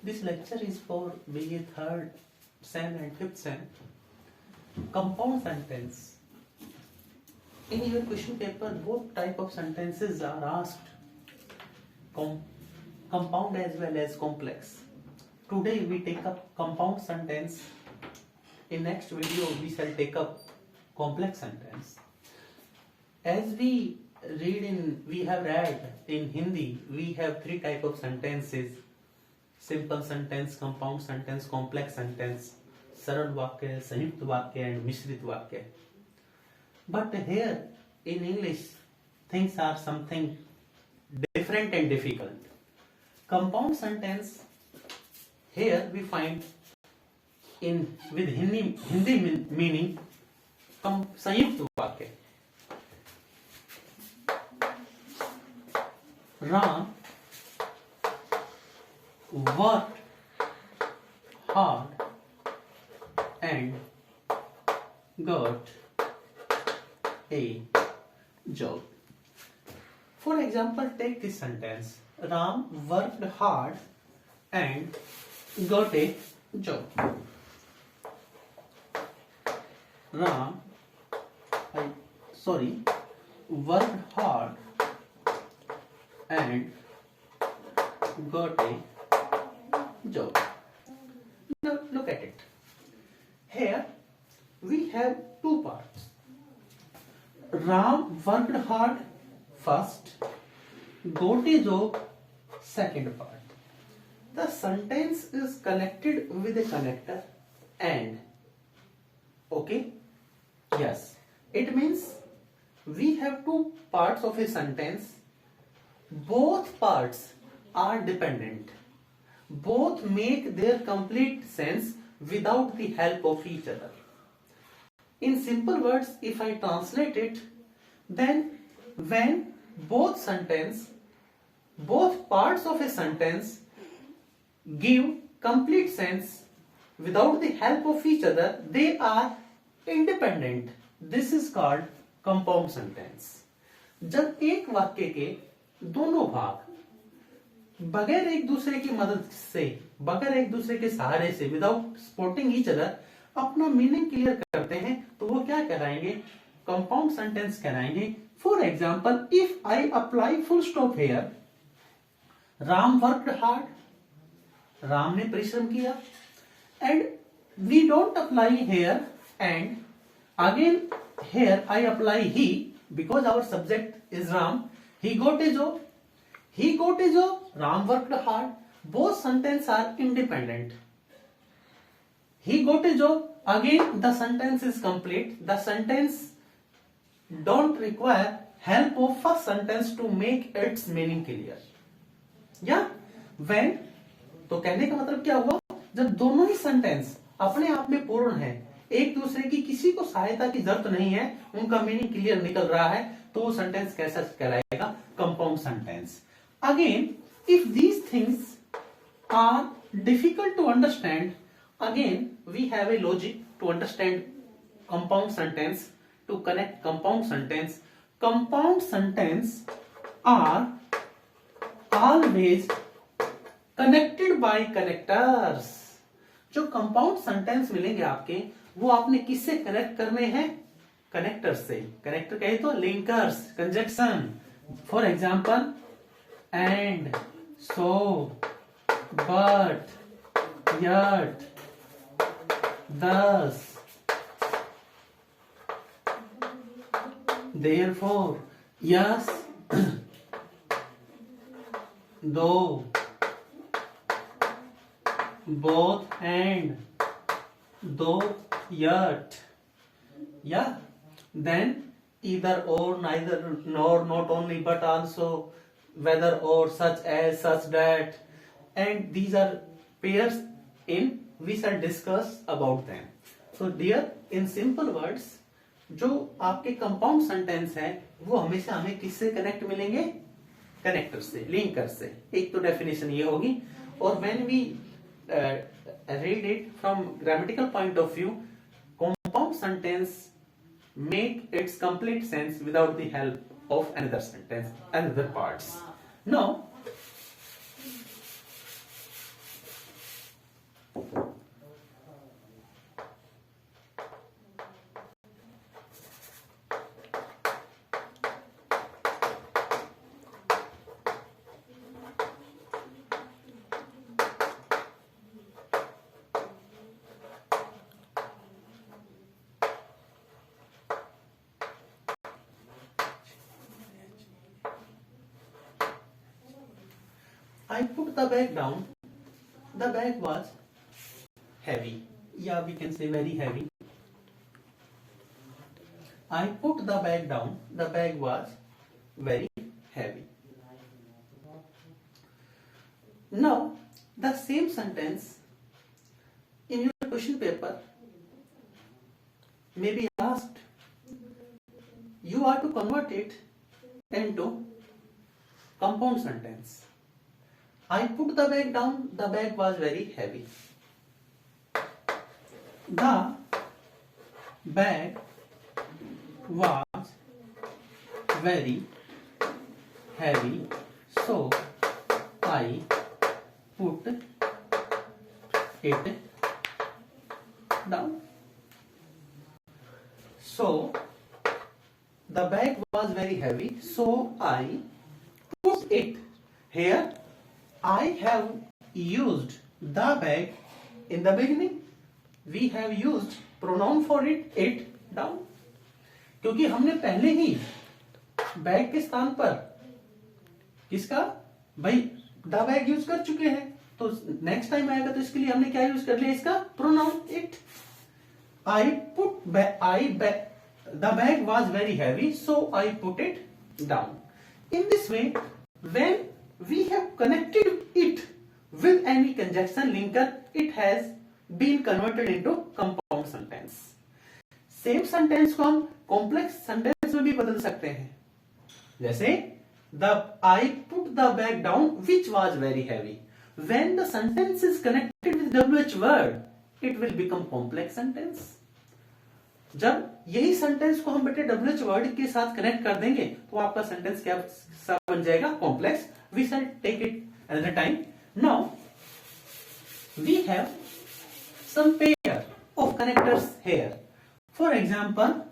This lecture is for BA 3rd Sem and 5th Sem. Compound sentence. In your question paper, both type of sentences are asked. Compound as well as complex. Today we take up compound sentence. In next video we shall take up complex sentence. As we have read in Hindi, we have three type of sentences: simple sentence, compound sentence, complex sentence, सरल वाक्य, संयुक्त वाक्य and मिश्रित वाक्य. But here in English things are something different and difficult. Compound sentence, here we find with Hindi meaning संयुक्त वाक्य. Ram worked hard and got a job. For example, take this sentence: Ram worked hard and got a job. Ram worked hard and got a job. Now look at it. Here we have two parts. Ram worked hard first, got a job second part. The sentence is connected with a connector and. Okay? Yes. It means we have two parts of a sentence. Both parts are dependent. Both make their complete sense without the help of each other. In simple words, if I translate it, then when both parts of a sentence give complete sense without the help of each other, they are independent. This is called compound sentence. जब एक वाक्य के दोनों भाग बगैर एक दूसरे की मदद से, बगैर एक दूसरे के सहारे से, विदाउट सपोर्टिंग ईच अदर, अपना मीनिंग क्लियर करते हैं, तो वो क्या कहलाएंगे? कंपाउंड सेंटेंस कहलाएंगे. For example, if I apply full stop here, Ram worked hard, Ram ने परिश्रम किया, and we don't apply here, and again here I apply he, because our subject is Ram. He got a job. He got a job. Ram worked hard. Both sentences are independent. He got a job. Again, the sentence is complete. The sentence don't require help of first sentence to make its meaning clear. Yeah? When? तो कहने का मतलब क्या हुआ? जब दोनों ही sentence अपने आप में पूर्ण है, एक दूसरे की किसी को सहायता की जरूरत नहीं है, उनका मीनिंग क्लियर निकल रहा है, तो वो सेंटेंस कैसा कहलाएगा? Compound sentence. Again, if these things are difficult to understand, again we have a logic to understand compound sentence, to connect compound sentence. Compound sentence are always connected by connectors. जो compound sentence मिलेंगे आपके, वो आपने किससे connect करने हैं? Connector से. Connector कहे तो linkers, conjunction. For example, and, so, but, yet, thus, therefore, yes, though, both, and, though, yet. Yeah. Then either or, neither nor, not only but also, whether or, such as, such that, and these are pairs in we shall discuss about them. So dear, in simple words, जो आपके compound sentence है वो हमेशा हमें किससे connect मिलेंगे? Connector से, linker से. एक तो डेफिनेशन ये होगी. और when we read it from grammatical point of view, compound sentence make its complete sense without the help of another sentence, another parts. Now I put the bag down. The bag was heavy. Yeah, we can say very heavy. I put the bag down. The bag was very heavy. Now, the same sentence in your question paper may be asked. You are to convert it into compound sentence. I put the bag down. The bag was very heavy. The bag was very heavy, so I put it down. So the bag was very heavy, so I put it. Here I have used the bag in the beginning. We have used pronoun for it down. क्योंकि हमने पहले ही bag के स्थान पर किसका भाई the bag use कर चुके हैं, तो नेक्स्ट टाइम आएगा तो इसके लिए हमने क्या यूज कर लिया, इसका pronoun it. I put the bag was very heavy, so I put it down. In this way when we have connected it with any conjunction linker, it has been converted into compound sentence. Same sentence को हम complex sentence में भी बदल सकते हैं. जैसे I put the bag down which was very heavy. When the sentence is connected with WH word, it will become complex sentence. जब यही सेंटेंस को हम बेटे WH वर्ड के साथ कनेक्ट कर देंगे तो आपका सेंटेंस क्या बन जाएगा, complex. We shall take it another time. Now we have some pair of connectors here. For example,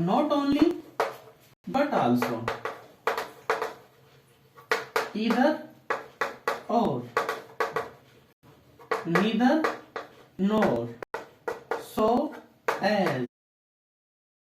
not only but also, either or, neither nor, so as,